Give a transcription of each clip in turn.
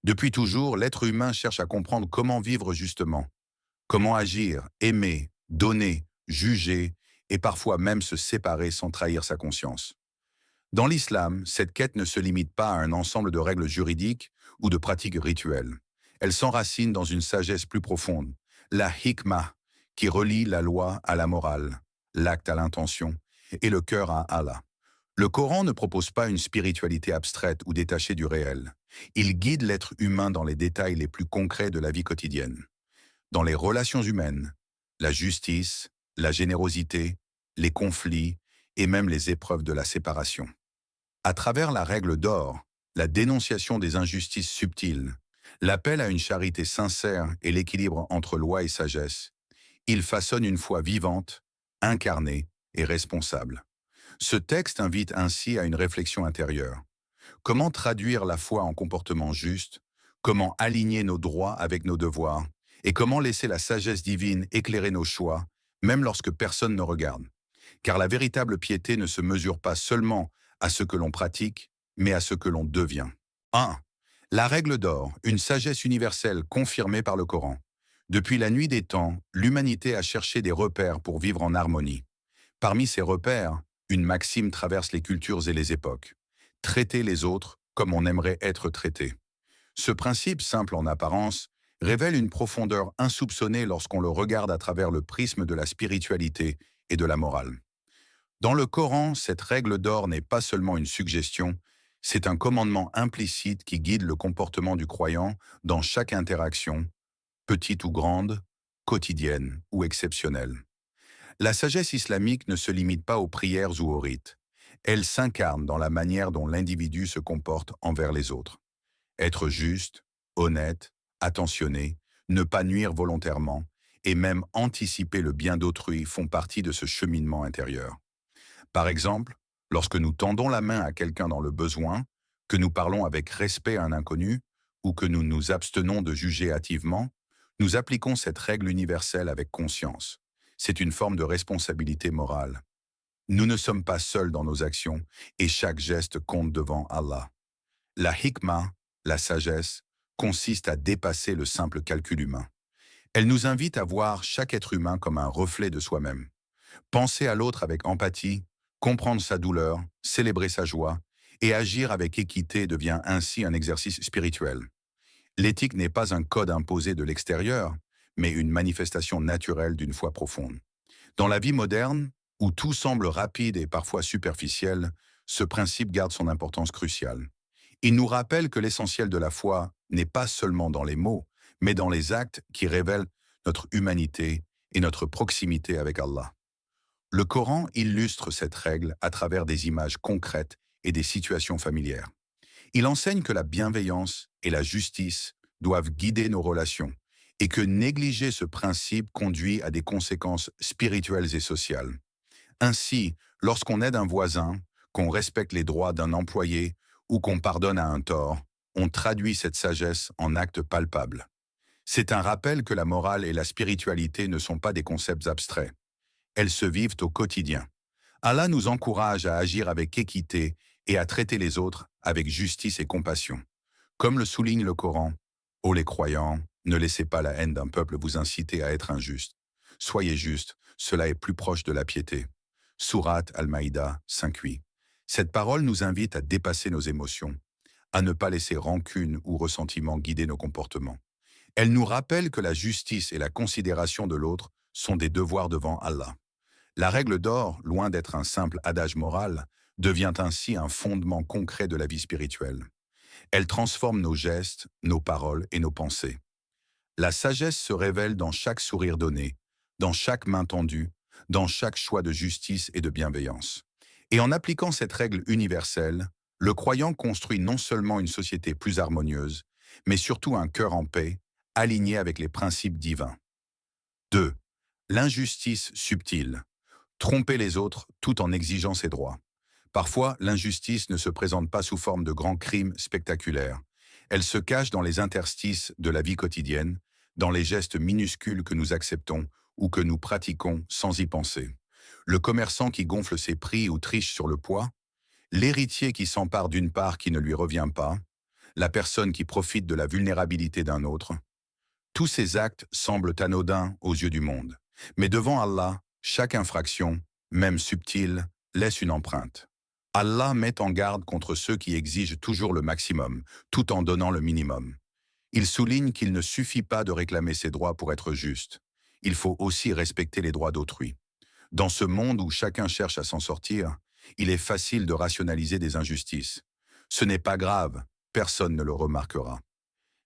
Depuis toujours, l'être humain cherche à comprendre comment vivre justement, comment agir, aimer, donner, juger et parfois même se séparer sans trahir sa conscience. Dans l'islam, cette quête ne se limite pas à un ensemble de règles juridiques ou de pratiques rituelles. Elle s'enracine dans une sagesse plus profonde, la hikmah, qui relie la loi à la morale, l'acte à l'intention et le cœur à Allah. Le Coran ne propose pas une spiritualité abstraite ou détachée du réel. Il guide l'être humain dans les détails les plus concrets de la vie quotidienne, dans les relations humaines, la justice, la générosité, les conflits et même les épreuves de la séparation. À travers la règle d'or, la dénonciation des injustices subtiles, l'appel à une charité sincère et l'équilibre entre loi et sagesse, il façonne une foi vivante, incarnée et responsable. Ce texte invite ainsi à une réflexion intérieure. Comment traduire la foi en comportement juste? Comment aligner nos droits avec nos devoirs? Et comment laisser la sagesse divine éclairer nos choix, même lorsque personne ne regarde? Car la véritable piété ne se mesure pas seulement à ce que l'on pratique, mais à ce que l'on devient. 1. La règle d'or, une sagesse universelle confirmée par le Coran. Depuis la nuit des temps, l'humanité a cherché des repères pour vivre en harmonie. Parmi ces repères, une maxime traverse les cultures et les époques. Traiter les autres comme on aimerait être traité. Ce principe, simple en apparence, révèle une profondeur insoupçonnée lorsqu'on le regarde à travers le prisme de la spiritualité et de la morale. Dans le Coran, cette règle d'or n'est pas seulement une suggestion, c'est un commandement implicite qui guide le comportement du croyant dans chaque interaction, petite ou grande, quotidienne ou exceptionnelle. La sagesse islamique ne se limite pas aux prières ou aux rites. Elle s'incarne dans la manière dont l'individu se comporte envers les autres. Être juste, honnête, attentionné, ne pas nuire volontairement et même anticiper le bien d'autrui font partie de ce cheminement intérieur. Par exemple, lorsque nous tendons la main à quelqu'un dans le besoin, que nous parlons avec respect à un inconnu ou que nous nous abstenons de juger hâtivement, nous appliquons cette règle universelle avec conscience. C'est une forme de responsabilité morale. Nous ne sommes pas seuls dans nos actions et chaque geste compte devant Allah. La hikmah, la sagesse, consiste à dépasser le simple calcul humain. Elle nous invite à voir chaque être humain comme un reflet de soi-même. Penser à l'autre avec empathie, comprendre sa douleur, célébrer sa joie et agir avec équité devient ainsi un exercice spirituel. L'éthique n'est pas un code imposé de l'extérieur, mais une manifestation naturelle d'une foi profonde. Dans la vie moderne, où tout semble rapide et parfois superficiel, ce principe garde son importance cruciale. Il nous rappelle que l'essentiel de la foi n'est pas seulement dans les mots, mais dans les actes qui révèlent notre humanité et notre proximité avec Allah. Le Coran illustre cette règle à travers des images concrètes et des situations familières. Il enseigne que la bienveillance et la justice doivent guider nos relations et que négliger ce principe conduit à des conséquences spirituelles et sociales. Ainsi, lorsqu'on aide un voisin, qu'on respecte les droits d'un employé ou qu'on pardonne à un tort, on traduit cette sagesse en actes palpables. C'est un rappel que la morale et la spiritualité ne sont pas des concepts abstraits. Elles se vivent au quotidien. Allah nous encourage à agir avec équité et à traiter les autres avec justice et compassion. Comme le souligne le Coran, ô les croyants, ne laissez pas la haine d'un peuple vous inciter à être injuste. Soyez justes, cela est plus proche de la piété. Sourate Al-Maïda 5:8. Cette parole nous invite à dépasser nos émotions, à ne pas laisser rancune ou ressentiment guider nos comportements. Elle nous rappelle que la justice et la considération de l'autre sont des devoirs devant Allah. La règle d'or, loin d'être un simple adage moral, devient ainsi un fondement concret de la vie spirituelle. Elle transforme nos gestes, nos paroles et nos pensées. La sagesse se révèle dans chaque sourire donné, dans chaque main tendue, dans chaque choix de justice et de bienveillance. Et en appliquant cette règle universelle, le croyant construit non seulement une société plus harmonieuse, mais surtout un cœur en paix, aligné avec les principes divins. 2. L'injustice subtile. Tromper les autres tout en exigeant ses droits. Parfois, l'injustice ne se présente pas sous forme de grands crimes spectaculaires. Elle se cache dans les interstices de la vie quotidienne, dans les gestes minuscules que nous acceptons ou que nous pratiquons sans y penser. Le commerçant qui gonfle ses prix ou triche sur le poids, l'héritier qui s'empare d'une part qui ne lui revient pas, la personne qui profite de la vulnérabilité d'un autre. Tous ces actes semblent anodins aux yeux du monde. Mais devant Allah, chaque infraction, même subtile, laisse une empreinte. Allah met en garde contre ceux qui exigent toujours le maximum, tout en donnant le minimum. Il souligne qu'il ne suffit pas de réclamer ses droits pour être juste. Il faut aussi respecter les droits d'autrui. Dans ce monde où chacun cherche à s'en sortir, il est facile de rationaliser des injustices. Ce n'est pas grave, personne ne le remarquera.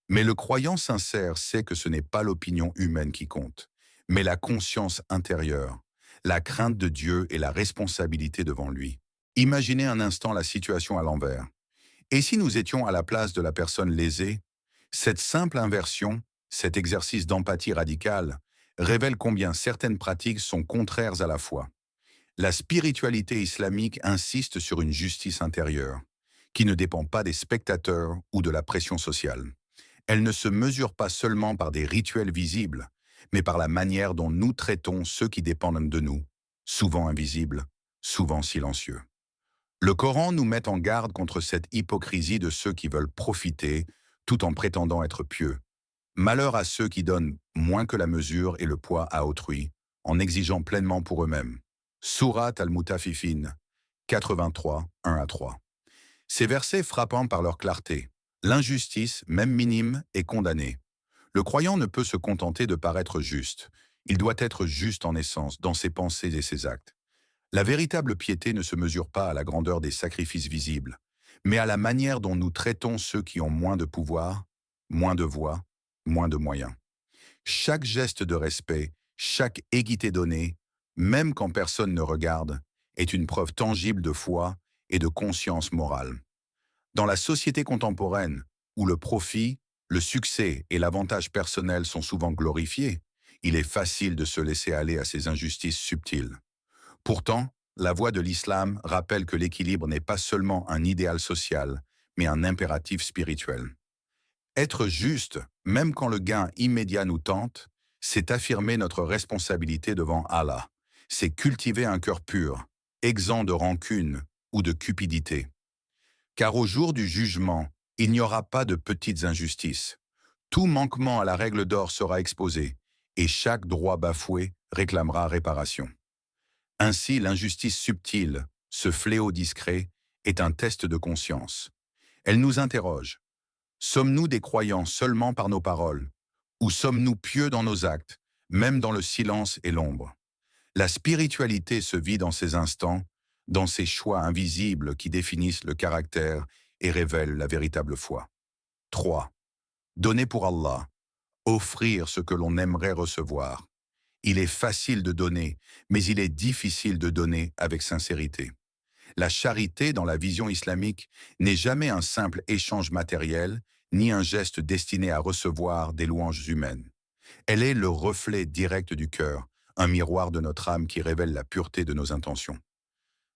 Mais le croyant sincère sait que ce n'est pas l'opinion humaine qui compte, mais la conscience intérieure, la crainte de Dieu et la responsabilité devant lui. Imaginez un instant la situation à l'envers. Et si nous étions à la place de la personne lésée, cette simple inversion, cet exercice d'empathie radicale, révèle combien certaines pratiques sont contraires à la foi. La spiritualité islamique insiste sur une justice intérieure, qui ne dépend pas des spectateurs ou de la pression sociale. Elle ne se mesure pas seulement par des rituels visibles, mais par la manière dont nous traitons ceux qui dépendent de nous, souvent invisibles, souvent silencieux. Le Coran nous met en garde contre cette hypocrisie de ceux qui veulent profiter tout en prétendant être pieux. Malheur à ceux qui donnent moins que la mesure et le poids à autrui, en exigeant pleinement pour eux-mêmes. Surat al-Mutafifin, 83, 1-3. Ces versets frappants par leur clarté. L'injustice, même minime, est condamnée. Le croyant ne peut se contenter de paraître juste. Il doit être juste en essence, dans ses pensées et ses actes. La véritable piété ne se mesure pas à la grandeur des sacrifices visibles, mais à la manière dont nous traitons ceux qui ont moins de pouvoir, moins de voix, moins de moyens. Chaque geste de respect, chaque équité donnée, même quand personne ne regarde, est une preuve tangible de foi et de conscience morale. Dans la société contemporaine, où le profit, le succès et l'avantage personnel sont souvent glorifiés, il est facile de se laisser aller à ces injustices subtiles. Pourtant, la voie de l'islam rappelle que l'équilibre n'est pas seulement un idéal social, mais un impératif spirituel. Être juste, même quand le gain immédiat nous tente, c'est affirmer notre responsabilité devant Allah. C'est cultiver un cœur pur, exempt de rancune ou de cupidité. Car au jour du jugement, il n'y aura pas de petites injustices. Tout manquement à la règle d'or sera exposé, et chaque droit bafoué réclamera réparation. Ainsi, l'injustice subtile, ce fléau discret, est un test de conscience. Elle nous interroge. Sommes-nous des croyants seulement par nos paroles, ou sommes-nous pieux dans nos actes, même dans le silence et l'ombre? La spiritualité se vit dans ces instants, dans ces choix invisibles qui définissent le caractère et révèlent la véritable foi. 3. Donner pour Allah. Offrir ce que l'on aimerait recevoir. Il est facile de donner, mais il est difficile de donner avec sincérité. La charité, dans la vision islamique, n'est jamais un simple échange matériel, ni un geste destiné à recevoir des louanges humaines. Elle est le reflet direct du cœur, un miroir de notre âme qui révèle la pureté de nos intentions.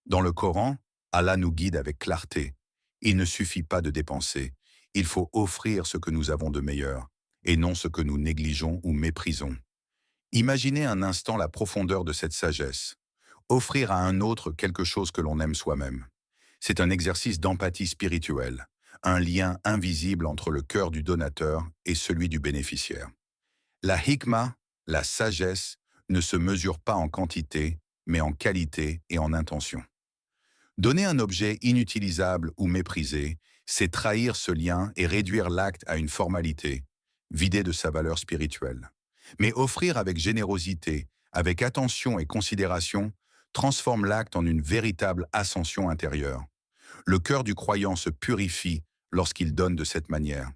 Dans le Coran, Allah nous guide avec clarté. Il ne suffit pas de dépenser, il faut offrir ce que nous avons de meilleur, et non ce que nous négligeons ou méprisons. Imaginez un instant la profondeur de cette sagesse. Offrir à un autre quelque chose que l'on aime soi-même. C'est un exercice d'empathie spirituelle, un lien invisible entre le cœur du donateur et celui du bénéficiaire. La hikmah, la sagesse, ne se mesure pas en quantité, mais en qualité et en intention. Donner un objet inutilisable ou méprisé, c'est trahir ce lien et réduire l'acte à une formalité, vidé de sa valeur spirituelle. Mais offrir avec générosité, avec attention et considération, transforme l'acte en une véritable ascension intérieure. Le cœur du croyant se purifie lorsqu'il donne de cette manière.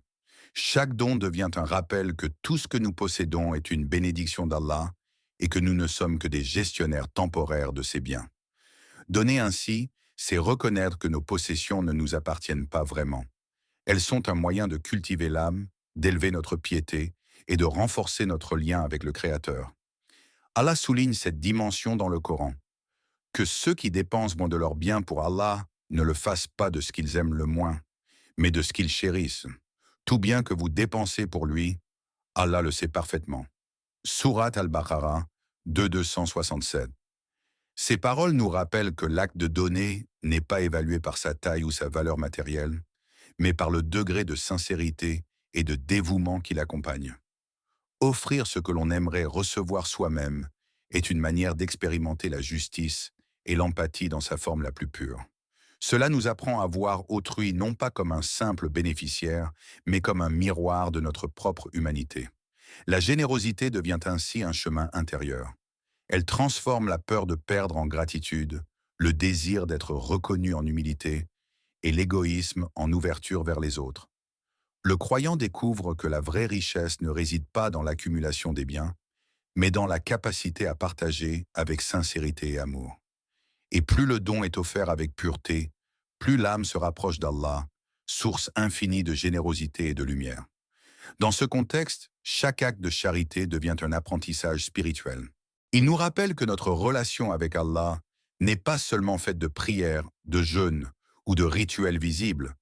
Chaque don devient un rappel que tout ce que nous possédons est une bénédiction d'Allah et que nous ne sommes que des gestionnaires temporaires de ses biens. Donner ainsi, c'est reconnaître que nos possessions ne nous appartiennent pas vraiment. Elles sont un moyen de cultiver l'âme, d'élever notre piété et de renforcer notre lien avec le Créateur. Allah souligne cette dimension dans le Coran. Que ceux qui dépensent moins de leurs biens pour Allah ne le fassent pas de ce qu'ils aiment le moins, mais de ce qu'ils chérissent. Tout bien que vous dépensez pour lui, Allah le sait parfaitement. Surat al-Baqarah 267. Ces paroles nous rappellent que l'acte de donner n'est pas évalué par sa taille ou sa valeur matérielle, mais par le degré de sincérité et de dévouement qui l'accompagne. Offrir ce que l'on aimerait recevoir soi-même est une manière d'expérimenter la justice et l'empathie dans sa forme la plus pure. Cela nous apprend à voir autrui non pas comme un simple bénéficiaire, mais comme un miroir de notre propre humanité. La générosité devient ainsi un chemin intérieur. Elle transforme la peur de perdre en gratitude, le désir d'être reconnu en humilité et l'égoïsme en ouverture vers les autres. Le croyant découvre que la vraie richesse ne réside pas dans l'accumulation des biens, mais dans la capacité à partager avec sincérité et amour. Et plus le don est offert avec pureté, plus l'âme se rapproche d'Allah, source infinie de générosité et de lumière. Dans ce contexte, chaque acte de charité devient un apprentissage spirituel. Il nous rappelle que notre relation avec Allah n'est pas seulement faite de prières, de jeûnes ou de rituels visibles,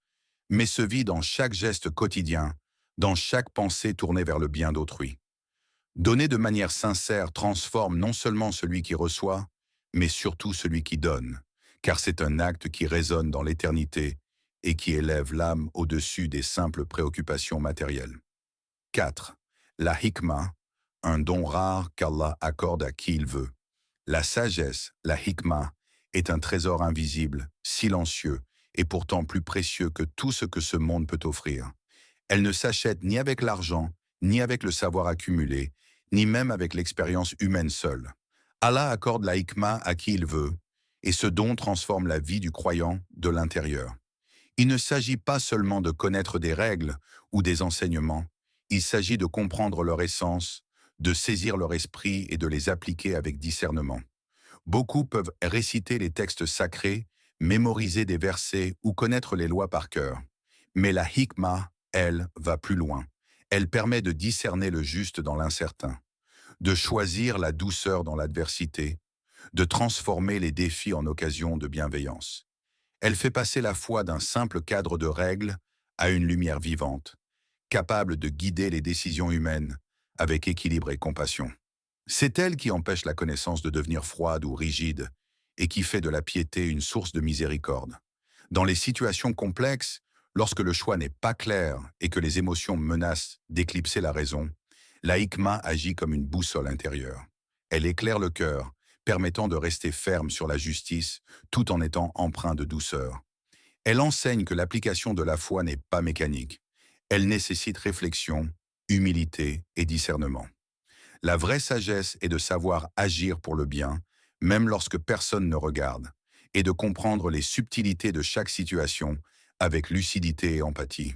mais se vit dans chaque geste quotidien, dans chaque pensée tournée vers le bien d'autrui. Donner de manière sincère transforme non seulement celui qui reçoit, mais surtout celui qui donne, car c'est un acte qui résonne dans l'éternité et qui élève l'âme au-dessus des simples préoccupations matérielles. 4. La hikmah, un don rare qu'Allah accorde à qui il veut. La sagesse, la hikmah, est un trésor invisible, silencieux, et pourtant plus précieux que tout ce que ce monde peut offrir. Elle ne s'achète ni avec l'argent, ni avec le savoir accumulé, ni même avec l'expérience humaine seule. Allah accorde la hikmah à qui il veut, et ce don transforme la vie du croyant de l'intérieur. Il ne s'agit pas seulement de connaître des règles ou des enseignements, il s'agit de comprendre leur essence, de saisir leur esprit et de les appliquer avec discernement. Beaucoup peuvent réciter les textes sacrés, mémoriser des versets ou connaître les lois par cœur. Mais la hikmah, elle, va plus loin. Elle permet de discerner le juste dans l'incertain, de choisir la douceur dans l'adversité, de transformer les défis en occasions de bienveillance. Elle fait passer la foi d'un simple cadre de règles à une lumière vivante, capable de guider les décisions humaines avec équilibre et compassion. C'est elle qui empêche la connaissance de devenir froide ou rigide et qui fait de la piété une source de miséricorde. Dans les situations complexes, lorsque le choix n'est pas clair et que les émotions menacent d'éclipser la raison, la hikmah agit comme une boussole intérieure. Elle éclaire le cœur, permettant de rester ferme sur la justice tout en étant empreint de douceur. Elle enseigne que l'application de la foi n'est pas mécanique. Elle nécessite réflexion, humilité et discernement. La vraie sagesse est de savoir agir pour le bien, même lorsque personne ne regarde, et de comprendre les subtilités de chaque situation avec lucidité et empathie.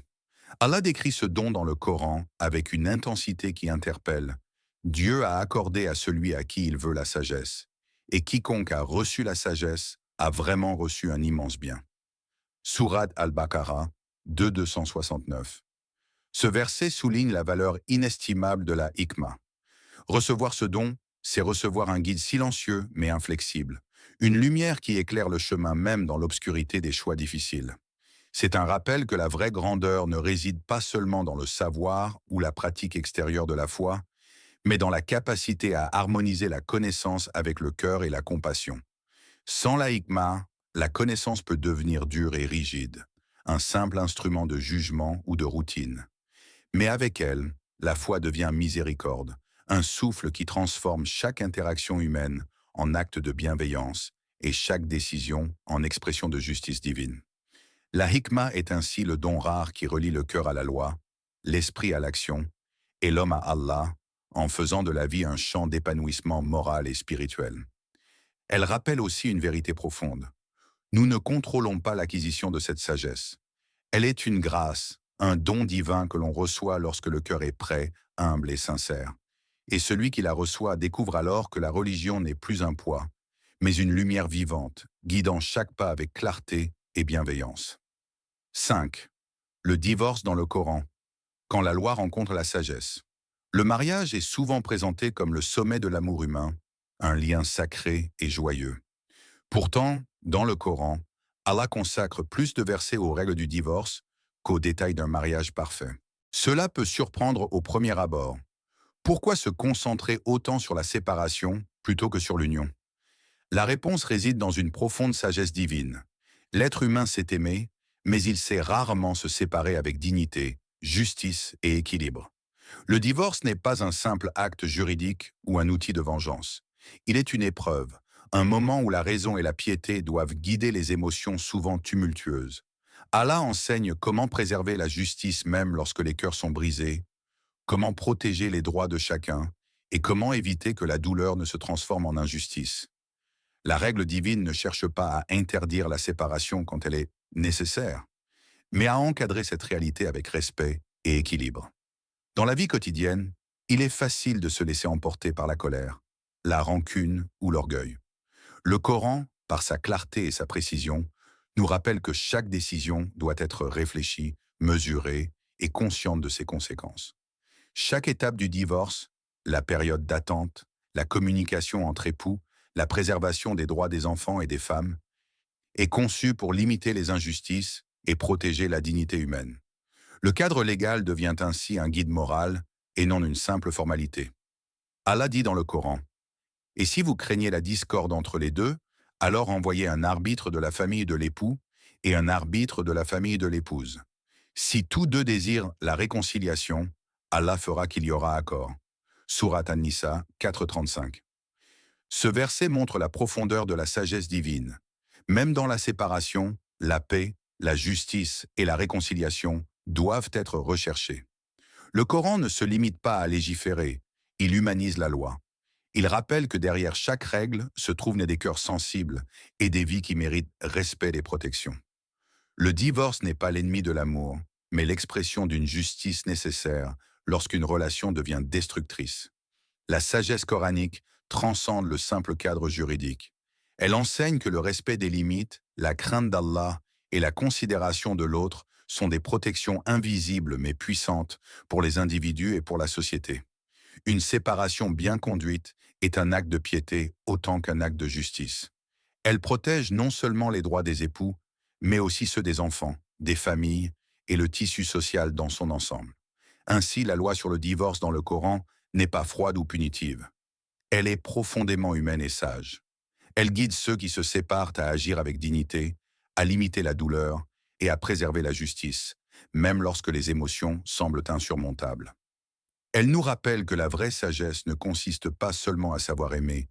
Allah décrit ce don dans le Coran avec une intensité qui interpelle. Dieu a accordé à celui à qui il veut la sagesse, et quiconque a reçu la sagesse a vraiment reçu un immense bien. Sourate Al-Baqarah 269. Ce verset souligne la valeur inestimable de la hikmah. Recevoir ce don, c'est recevoir un guide silencieux mais inflexible, une lumière qui éclaire le chemin même dans l'obscurité des choix difficiles. C'est un rappel que la vraie grandeur ne réside pas seulement dans le savoir ou la pratique extérieure de la foi, mais dans la capacité à harmoniser la connaissance avec le cœur et la compassion. Sans la hikmah, la connaissance peut devenir dure et rigide, un simple instrument de jugement ou de routine. Mais avec elle, la foi devient miséricorde, un souffle qui transforme chaque interaction humaine en acte de bienveillance et chaque décision en expression de justice divine. La hikmah est ainsi le don rare qui relie le cœur à la loi, l'esprit à l'action et l'homme à Allah, en faisant de la vie un champ d'épanouissement moral et spirituel. Elle rappelle aussi une vérité profonde. Nous ne contrôlons pas l'acquisition de cette sagesse. Elle est une grâce, un don divin que l'on reçoit lorsque le cœur est prêt, humble et sincère. Et celui qui la reçoit découvre alors que la religion n'est plus un poids, mais une lumière vivante, guidant chaque pas avec clarté et bienveillance. 5. Le divorce dans le Coran, quand la loi rencontre la sagesse. Le mariage est souvent présenté comme le sommet de l'amour humain, un lien sacré et joyeux. Pourtant, dans le Coran, Allah consacre plus de versets aux règles du divorce qu'aux détails d'un mariage parfait. Cela peut surprendre au premier abord. Pourquoi se concentrer autant sur la séparation plutôt que sur l'union? La réponse réside dans une profonde sagesse divine. L'être humain s'est aimé, mais il sait rarement se séparer avec dignité, justice et équilibre. Le divorce n'est pas un simple acte juridique ou un outil de vengeance. Il est une épreuve, un moment où la raison et la piété doivent guider les émotions souvent tumultueuses. Allah enseigne comment préserver la justice même lorsque les cœurs sont brisés, comment protéger les droits de chacun et comment éviter que la douleur ne se transforme en injustice. La règle divine ne cherche pas à interdire la séparation quand elle est nécessaire, mais à encadrer cette réalité avec respect et équilibre. Dans la vie quotidienne, il est facile de se laisser emporter par la colère, la rancune ou l'orgueil. Le Coran, par sa clarté et sa précision, nous rappelle que chaque décision doit être réfléchie, mesurée et consciente de ses conséquences. Chaque étape du divorce, la période d'attente, la communication entre époux, la préservation des droits des enfants et des femmes, est conçue pour limiter les injustices et protéger la dignité humaine. Le cadre légal devient ainsi un guide moral et non une simple formalité. Allah dit dans le Coran, « Et si vous craignez la discorde entre les deux, alors envoyez un arbitre de la famille de l'époux et un arbitre de la famille de l'épouse. Si tous deux désirent la réconciliation, Allah fera qu'il y aura accord. » Sourate An-Nisa 4.35. Ce verset montre la profondeur de la sagesse divine. Même dans la séparation, la paix, la justice et la réconciliation doivent être recherchées. Le Coran ne se limite pas à légiférer, il humanise la loi. Il rappelle que derrière chaque règle se trouvent des cœurs sensibles et des vies qui méritent respect et protection. Le divorce n'est pas l'ennemi de l'amour, mais l'expression d'une justice nécessaire lorsqu'une relation devient destructrice. La sagesse coranique transcende le simple cadre juridique. Elle enseigne que le respect des limites, la crainte d'Allah et la considération de l'autre sont des protections invisibles mais puissantes pour les individus et pour la société. Une séparation bien conduite est un acte de piété autant qu'un acte de justice. Elle protège non seulement les droits des époux, mais aussi ceux des enfants, des familles et le tissu social dans son ensemble. Ainsi, la loi sur le divorce dans le Coran n'est pas froide ou punitive. Elle est profondément humaine et sage. Elle guide ceux qui se séparent à agir avec dignité, à limiter la douleur et à préserver la justice, même lorsque les émotions semblent insurmontables. Elle nous rappelle que la vraie sagesse ne consiste pas seulement à savoir aimer,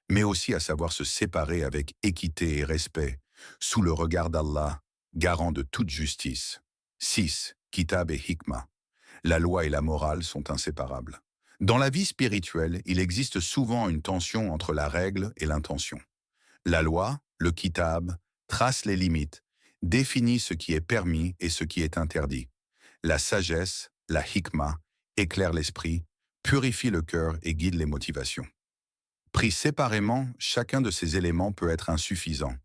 mais aussi à savoir se séparer avec équité et respect, sous le regard d'Allah, garant de toute justice. 6. Kitab et Hikmah. La loi et la morale sont inséparables. Dans la vie spirituelle, il existe souvent une tension entre la règle et l'intention. La loi, le kitab, trace les limites, définit ce qui est permis et ce qui est interdit. La sagesse, la hikmah, éclaire l'esprit, purifie le cœur et guide les motivations. Pris séparément, chacun de ces éléments peut être insuffisant.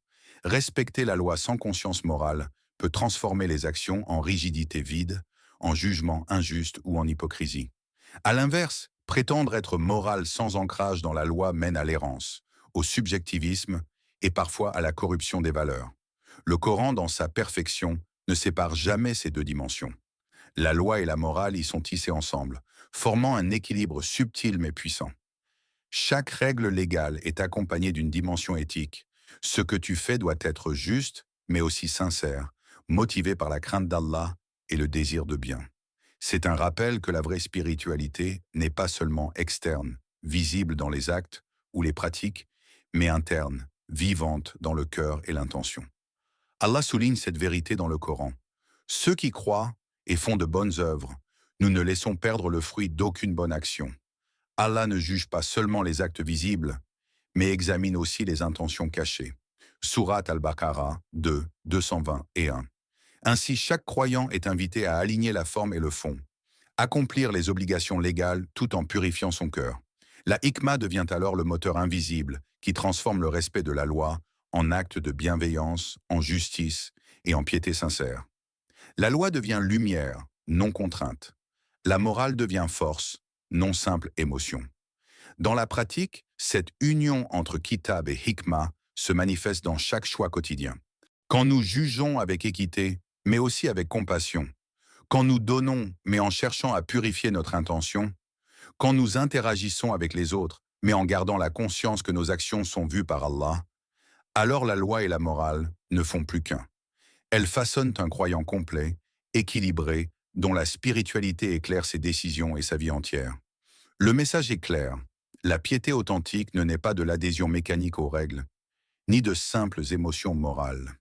Respecter la loi sans conscience morale peut transformer les actions en rigidité vide, en jugement injuste ou en hypocrisie. À l'inverse, prétendre être moral sans ancrage dans la loi mène à l'errance, au subjectivisme et parfois à la corruption des valeurs. Le Coran, dans sa perfection, ne sépare jamais ces deux dimensions. La loi et la morale y sont tissées ensemble, formant un équilibre subtil mais puissant. Chaque règle légale est accompagnée d'une dimension éthique. Ce que tu fais doit être juste, mais aussi sincère, motivé par la crainte d'Allah et le désir de bien. C'est un rappel que la vraie spiritualité n'est pas seulement externe, visible dans les actes ou les pratiques, mais interne, vivante dans le cœur et l'intention. Allah souligne cette vérité dans le Coran. Ceux qui croient et font de bonnes œuvres, nous ne laissons perdre le fruit d'aucune bonne action. Allah ne juge pas seulement les actes visibles, mais examine aussi les intentions cachées. Sourate Al-Baqarah 2, 220 et 1. Ainsi, chaque croyant est invité à aligner la forme et le fond, accomplir les obligations légales tout en purifiant son cœur. La hikmah devient alors le moteur invisible qui transforme le respect de la loi en acte de bienveillance, en justice et en piété sincère. La loi devient lumière, non contrainte. La morale devient force, non simple émotion. Dans la pratique, cette union entre kitab et hikmah se manifeste dans chaque choix quotidien. Quand nous jugeons avec équité, mais aussi avec compassion, quand nous donnons, mais en cherchant à purifier notre intention, quand nous interagissons avec les autres, mais en gardant la conscience que nos actions sont vues par Allah, alors la loi et la morale ne font plus qu'un. Elles façonnent un croyant complet, équilibré, dont la spiritualité éclaire ses décisions et sa vie entière. Le message est clair. La piété authentique ne naît pas de l'adhésion mécanique aux règles, ni de simples émotions morales.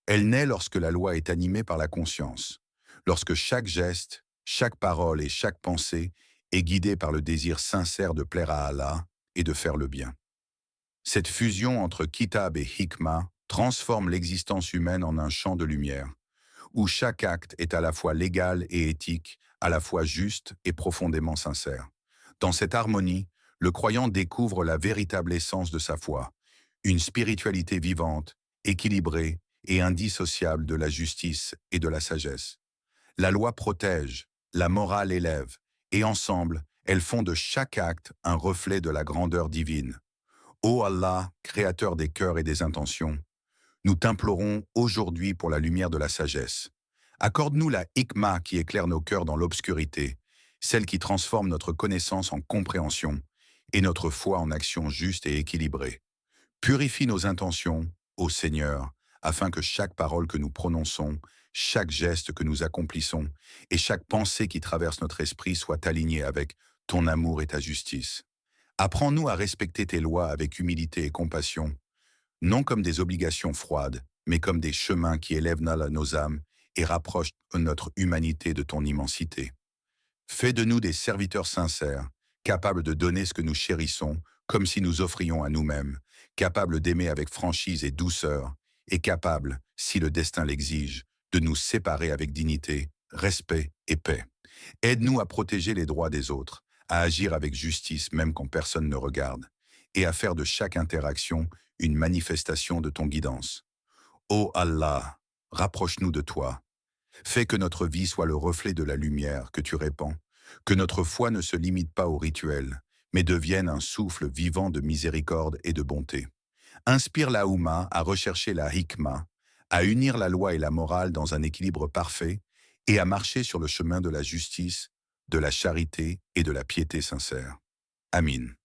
Elle naît lorsque la loi est animée par la conscience, lorsque chaque geste, chaque parole et chaque pensée est guidée par le désir sincère de plaire à Allah et de faire le bien. Cette fusion entre Kitab et Hikmah transforme l'existence humaine en un champ de lumière, où chaque acte est à la fois légal et éthique, à la fois juste et profondément sincère. Dans cette harmonie, le croyant découvre la véritable essence de sa foi, une spiritualité vivante, équilibrée et indissociable de la justice et de la sagesse. La loi protège, la morale élève, et ensemble, elles font de chaque acte un reflet de la grandeur divine. Ô Allah, créateur des cœurs et des intentions, nous t'implorons aujourd'hui pour la lumière de la sagesse. Accorde-nous la hikmah qui éclaire nos cœurs dans l'obscurité, celle qui transforme notre connaissance en compréhension et notre foi en action juste et équilibrée. Purifie nos intentions, ô Seigneur, afin que chaque parole que nous prononçons, chaque geste que nous accomplissons et chaque pensée qui traverse notre esprit soit alignée avec ton amour et ta justice. Apprends-nous à respecter tes lois avec humilité et compassion, non comme des obligations froides, mais comme des chemins qui élèvent nos âmes et rapprochent notre humanité de ton immensité. Fais de nous des serviteurs sincères, capables de donner ce que nous chérissons, comme si nous offrions à nous-mêmes, capables d'aimer avec franchise et douceur, et capables, si le destin l'exige, de nous séparer avec dignité, respect et paix. Aide-nous à protéger les droits des autres, à agir avec justice même quand personne ne regarde, et à faire de chaque interaction une manifestation de ton guidance. Ô Allah, rapproche-nous de toi. Fais que notre vie soit le reflet de la lumière que tu répands, que notre foi ne se limite pas au rituel, mais devienne un souffle vivant de miséricorde et de bonté. Inspire la Houma à rechercher la Hikmah, à unir la loi et la morale dans un équilibre parfait et à marcher sur le chemin de la justice, de la charité et de la piété sincère. Amin.